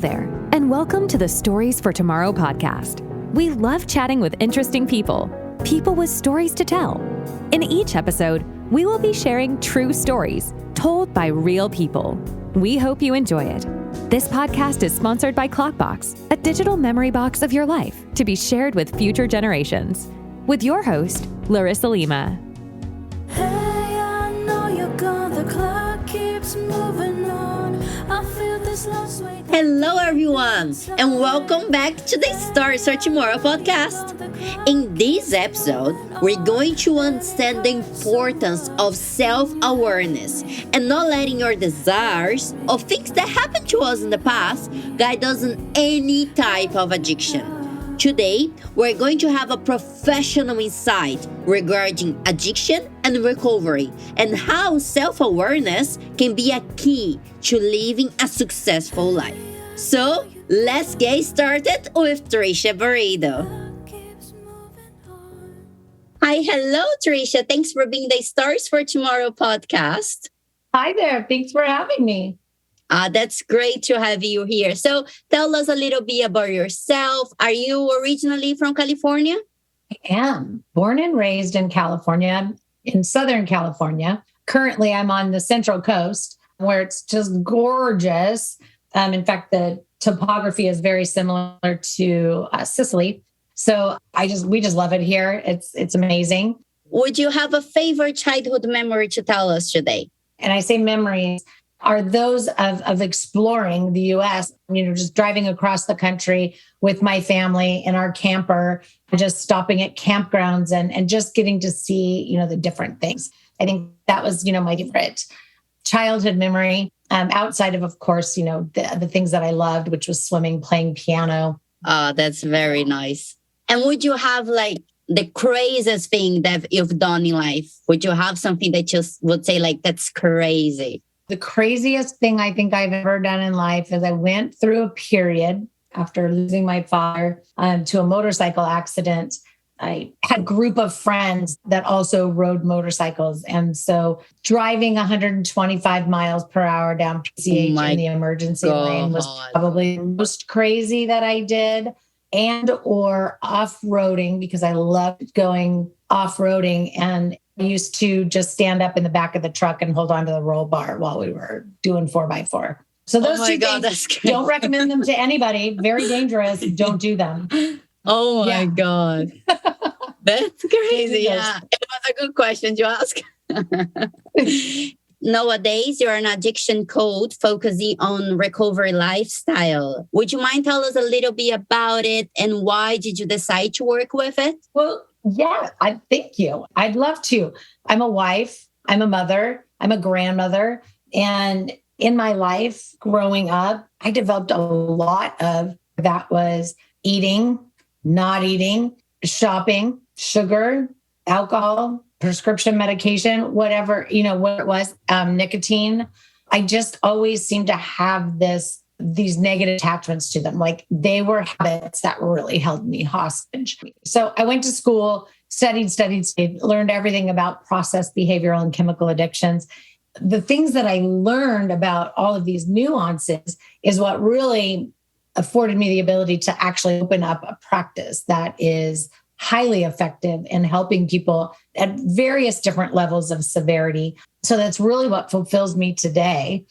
there, and welcome to the Stories for Tomorrow podcast. We love chatting with interesting people with stories to tell. In each episode, we will be sharing true stories told by real people. We hope you enjoy it. This podcast is sponsored by Klokbox, a digital memory box of your life to be shared with future generations. With your host, Larissa Lima. Hey, I know you're gone, the clock keeps moving on. I feel this lost weight. Hello everyone, and welcome back to the Stories for Tomorrow podcast. In this episode, we're going to understand the importance of self-awareness and not letting your desires or things that happened to us in the past guide us in any type of addiction. Today, we're going to have a professional insight regarding addiction and recovery and how self-awareness can be a key to living a successful life. So, let's get started with Tricia Parido. Hi, hello, Tricia. Thanks for being the Stars for Tomorrow podcast. Hi there. Thanks for having me. That's great to have you here. So tell us a little bit about yourself. Are you originally from California? I am born and raised in California, in Southern California. Currently, I'm on the Central Coast where it's just gorgeous. In fact, the topography is very similar to Sicily. So we just love it here. It's amazing. Would you have a favorite childhood memory to tell us today? And I say memories are those of exploring the U.S., just driving across the country with my family in our camper, just stopping at campgrounds and just getting to see, the different things. I think that was, my favorite childhood memory, outside of course, the things that I loved, which was swimming, playing piano. That's very nice. And would you have the craziest thing that you've done in life? Would you have something that just would say that's crazy? The craziest thing I think I've ever done in life is I went through a period after losing my father to a motorcycle accident. I had a group of friends that also rode motorcycles. And so driving 125 miles per hour down PCH in the emergency lane was probably the most crazy that I did. And or off-roading, because I loved going off-roading, and I used to just stand up in the back of the truck and hold on to the roll bar while we were doing 4x4. So those two things, don't recommend them to anybody. Very dangerous. Don't do them. Oh my God. That's crazy. Yeah. It was a good question to ask. Nowadays, you're an addiction coach focusing on recovery lifestyle. Would you mind tell us a little bit about it and why did you decide to work with it? Well, yeah, thank you. I'd love to. I'm a wife. I'm a mother. I'm a grandmother. And in my life growing up, I developed a lot of that was eating, not eating, shopping, sugar, alcohol, prescription medication, whatever, what it was, nicotine. I just always seemed to have these negative attachments to them. They were habits that really held me hostage. So I went to school, studied, learned everything about process, behavioral, and chemical addictions. The things that I learned about all of these nuances is what really afforded me the ability to actually open up a practice that is highly effective in helping people at various different levels of severity. So that's really what fulfills me today.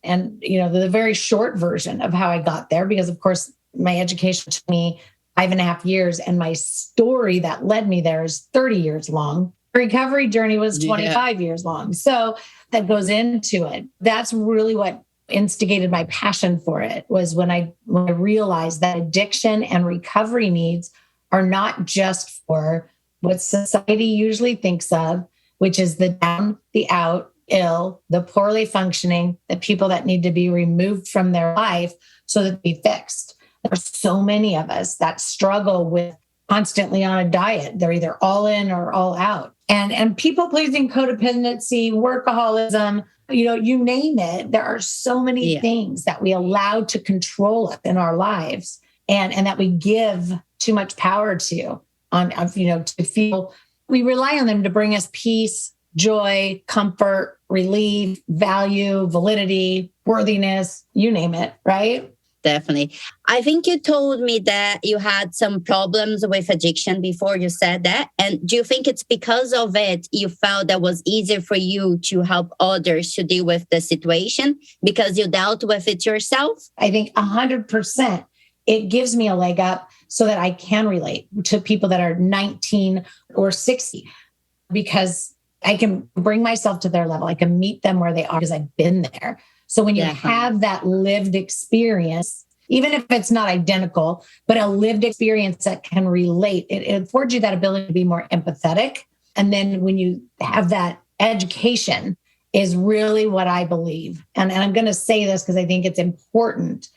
And, the very short version of how I got there, because of course, my education took me 5.5 years and my story that led me there is 30 years long. The recovery journey was 25 years long. So that goes into it. That's really what instigated my passion for it was when I realized that addiction and recovery needs are not just for what society usually thinks of, which is the down, the out, ill, the poorly functioning, the people that need to be removed from their life so that they be fixed. There's so many of us that struggle with constantly on a diet. They're either all in or all out. And people-pleasing, codependency, workaholism, you name it. There are so many things that we allow to control us in our lives and that we give too much power to to feel. We rely on them to bring us peace, joy, comfort, relief, value, validity, worthiness, you name it, right? Definitely. I think you told me that you had some problems with addiction before you said that. And do you think it's because of it you felt that was easier for you to help others to deal with the situation because you dealt with it yourself? I think 100%. It gives me a leg up so that I can relate to people that are 19 or 60 because I can bring myself to their level. I can meet them where they are because I've been there. So when you have that lived experience, even if it's not identical, but a lived experience that can relate, it affords you that ability to be more empathetic. And then when you have that education is really what I believe. And I'm going to say this because I think it's important.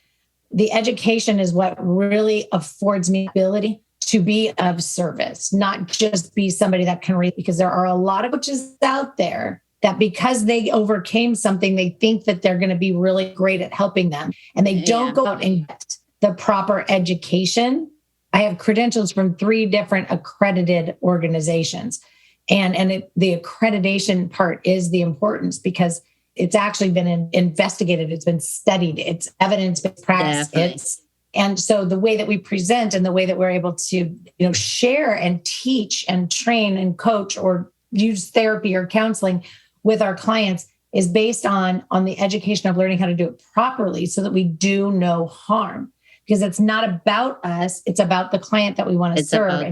The education is what really affords me ability to be of service, not just be somebody that can read, because there are a lot of coaches out there that because they overcame something, they think that they're going to be really great at helping them. And they don't go out and get the proper education. I have credentials from 3 different accredited organizations. The accreditation part is the importance because it's actually been investigated. It's been studied. It's evidence-based practice. And so the way that we present and the way that we're able to, share and teach and train and coach or use therapy or counseling with our clients is based on the education of learning how to do it properly so that we do no harm. Because it's not about us, it's about the client that we want to serve.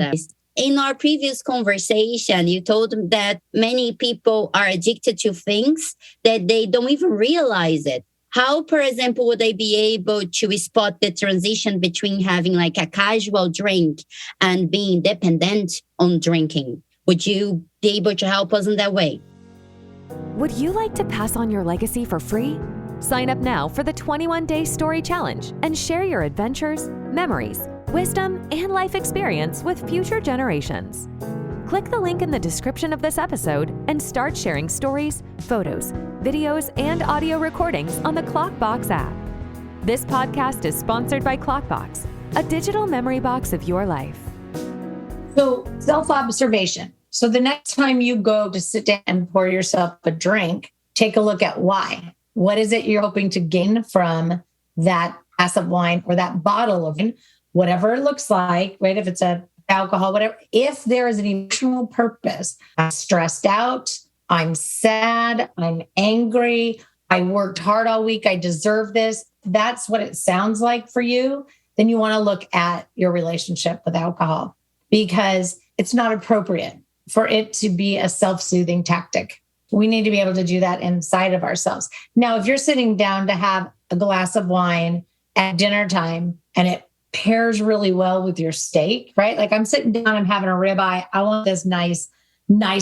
In our previous conversation, you told them that many people are addicted to things that they don't even realize it. How, for example, would they be able to spot the transition between having like a casual drink and being dependent on drinking? Would you be able to help us in that way? Would you like to pass on your legacy for free? Sign up now for the 21-day story challenge and share your adventures, memories, wisdom, and life experience with future generations. Click the link in the description of this episode and start sharing stories, photos, videos, and audio recordings on the Klokbox app. This podcast is sponsored by Klokbox, a digital memory box of your life. So, self-observation. So the next time you go to sit down and pour yourself a drink, take a look at why. What is it you're hoping to gain from that glass of wine or that bottle of wine, whatever it looks like, right? If it's a alcohol, whatever, if there is an emotional purpose, I'm stressed out, I'm sad, I'm angry, I worked hard all week, I deserve this. That's what it sounds like for you. Then you want to look at your relationship with alcohol because it's not appropriate for it to be a self-soothing tactic. We need to be able to do that inside of ourselves. Now, if you're sitting down to have a glass of wine at dinner time and it pairs really well with your steak, right? Like I'm sitting down, I'm having a ribeye. I want this nice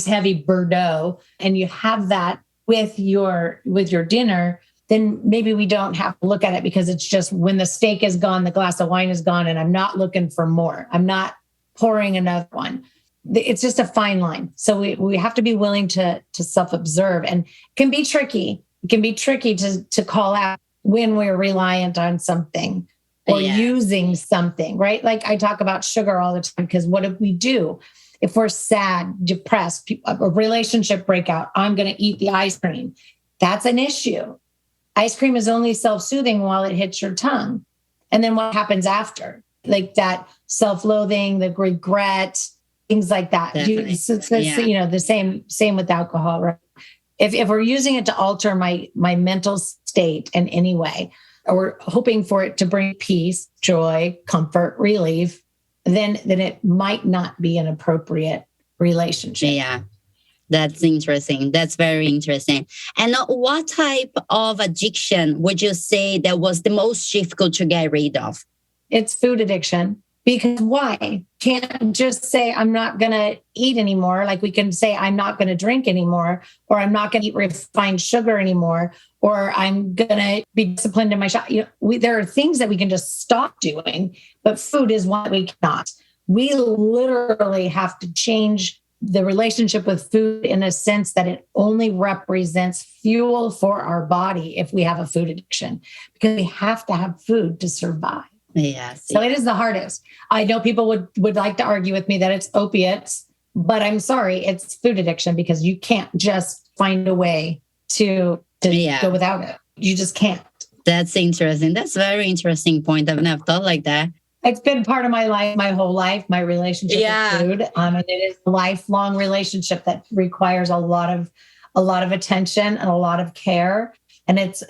heavy Bordeaux, and you have that with your dinner, then maybe we don't have to look at it because it's just when the steak is gone, the glass of wine is gone, and I'm not looking for more. I'm not pouring another one. It's just a fine line. So we have to be willing to self-observe, and it can be tricky. It can be tricky to call out when we're reliant on something or using something, right? Like I talk about sugar all the time because what do we do? If we're sad, depressed, a relationship breakout, I'm going to eat the ice cream. That's an issue. Ice cream is only self-soothing while it hits your tongue. And then what happens after? Like that self-loathing, the regret, things like that. The same with alcohol, right? If we're using it to alter my mental state in any way, or we're hoping for it to bring peace, joy, comfort, relief, then it might not be an appropriate relationship. Yeah, that's interesting. That's very interesting. And what type of addiction would you say that was the most difficult to get rid of? It's food addiction. Because why? Can't just say, I'm not going to eat anymore. Like we can say, I'm not going to drink anymore, or I'm not going to eat refined sugar anymore, or I'm going to be disciplined in my shop. There are things that we can just stop doing, but food is one we cannot. We literally have to change the relationship with food in a sense that it only represents fuel for our body if we have a food addiction, because we have to have food to survive. Yes. So it is the hardest. I know people would like to argue with me that it's opiates, but I'm sorry, it's food addiction because you can't just find a way to go without it. You just can't. That's interesting. That's a very interesting point. I've never thought like that. It's been part of my life, my whole life, my relationship with food. And it is a lifelong relationship that requires a lot of attention and a lot of care. And it's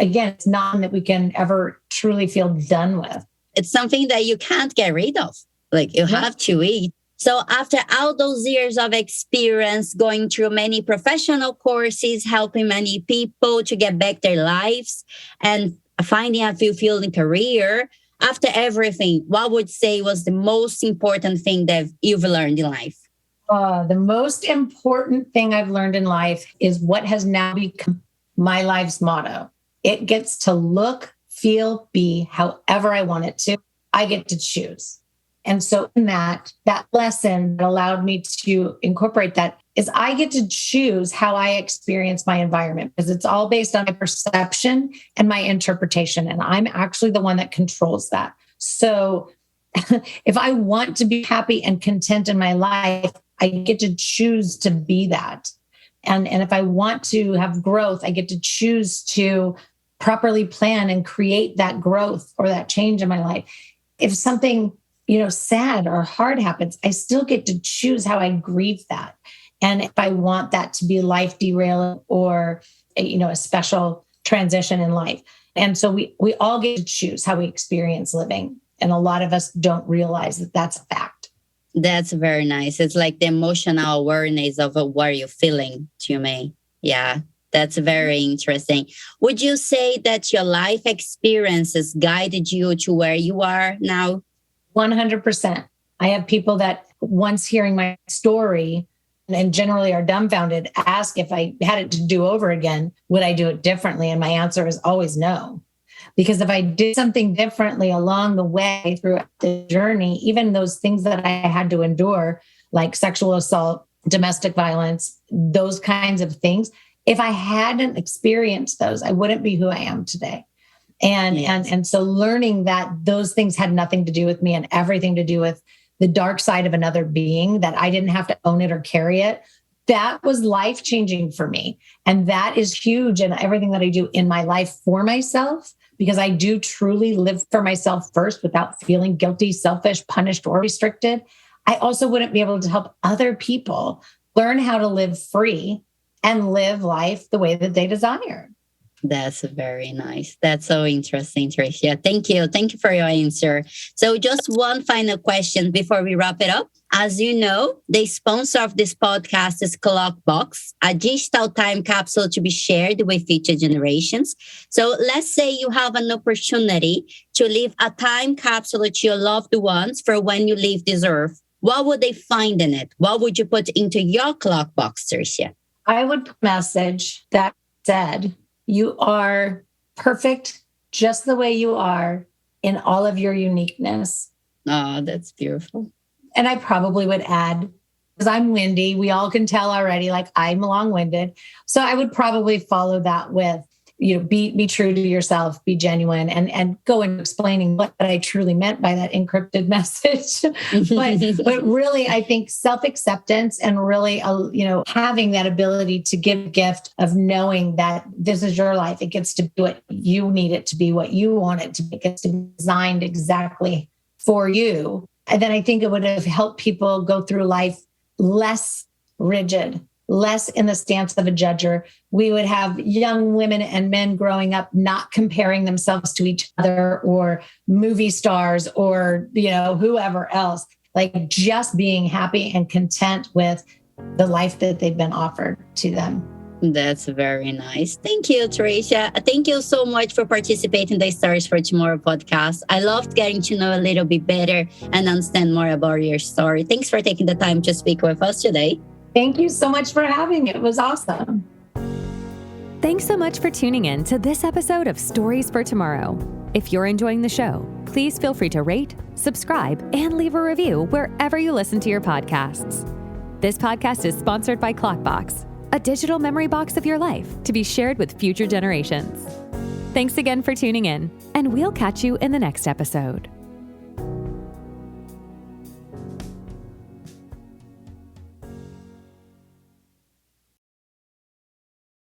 not that we can ever truly feel done with. It's something that you can't get rid of. Like you have to eat. So after all those years of experience, going through many professional courses, helping many people to get back their lives and finding a fulfilling career, after everything, what would you say was the most important thing that you've learned in life? The most important thing I've learned in life is what has now become my life's motto. It gets to look, feel, be however I want it to. I get to choose. And so in that lesson that allowed me to incorporate that is I get to choose how I experience my environment because it's all based on my perception and my interpretation. And I'm actually the one that controls that. So if I want to be happy and content in my life, I get to choose to be that. And if I want to have growth, I get to choose to properly plan and create that growth or that change in my life. If something sad or hard happens, I still get to choose how I grieve that. And if I want that to be life derailing or, a special transition in life. And so we all get to choose how we experience living. And a lot of us don't realize that that's a fact. That's very nice. It's like the emotional awareness of what you're feeling, to me. Yeah, that's very interesting. Would you say that your life experiences guided you to where you are now? 100%. I have people that once hearing my story and generally are dumbfounded, ask if I had it to do over again, would I do it differently? And my answer is always no. Because if I did something differently along the way throughout the journey, even those things that I had to endure, like sexual assault, domestic violence, those kinds of things, if I hadn't experienced those, I wouldn't be who I am today. And so learning that those things had nothing to do with me and everything to do with the dark side of another being, that I didn't have to own it or carry it, that was life-changing for me. And that is huge in everything that I do in my life for myself, because I do truly live for myself first without feeling guilty, selfish, punished, or restricted. I also wouldn't be able to help other people learn how to live free and live life the way that they desire. That's very nice. That's so interesting, Tricia. Thank you. Thank you for your answer. So just one final question before we wrap it up. As you know, the sponsor of this podcast is Klokbox, a digital time capsule to be shared with future generations. So let's say you have an opportunity to leave a time capsule to your loved ones for when you leave this earth. What would they find in it? What would you put into your Klokbox, Tricia? I would put a message that said, you are perfect just the way you are in all of your uniqueness. Oh, that's beautiful. And I probably would add, because I'm windy, we all can tell already, like I'm long-winded. So I would probably follow that with, be true to yourself, be genuine, and go into explaining what I truly meant by that encrypted message. but really, I think self-acceptance and really, having that ability to give a gift of knowing that this is your life. It gets to be what you need it to be, what you want it to be. It gets to be designed exactly for you. And then I think it would have helped people go through life less rigid, less in the stance of a judger. We would have young women and men growing up not comparing themselves to each other or movie stars or, whoever else, like just being happy and content with the life that they've been offered to them. That's very nice. Thank you, Tricia. Thank you so much for participating in the Stories for Tomorrow podcast. I loved getting to know a little bit better and understand more about your story. Thanks for taking the time to speak with us today. Thank you so much for having me. It was awesome. Thanks so much for tuning in to this episode of Stories for Tomorrow. If you're enjoying the show, please feel free to rate, subscribe, and leave a review wherever you listen to your podcasts. This podcast is sponsored by Klokbox, a digital memory box of your life to be shared with future generations. Thanks again for tuning in, and we'll catch you in the next episode.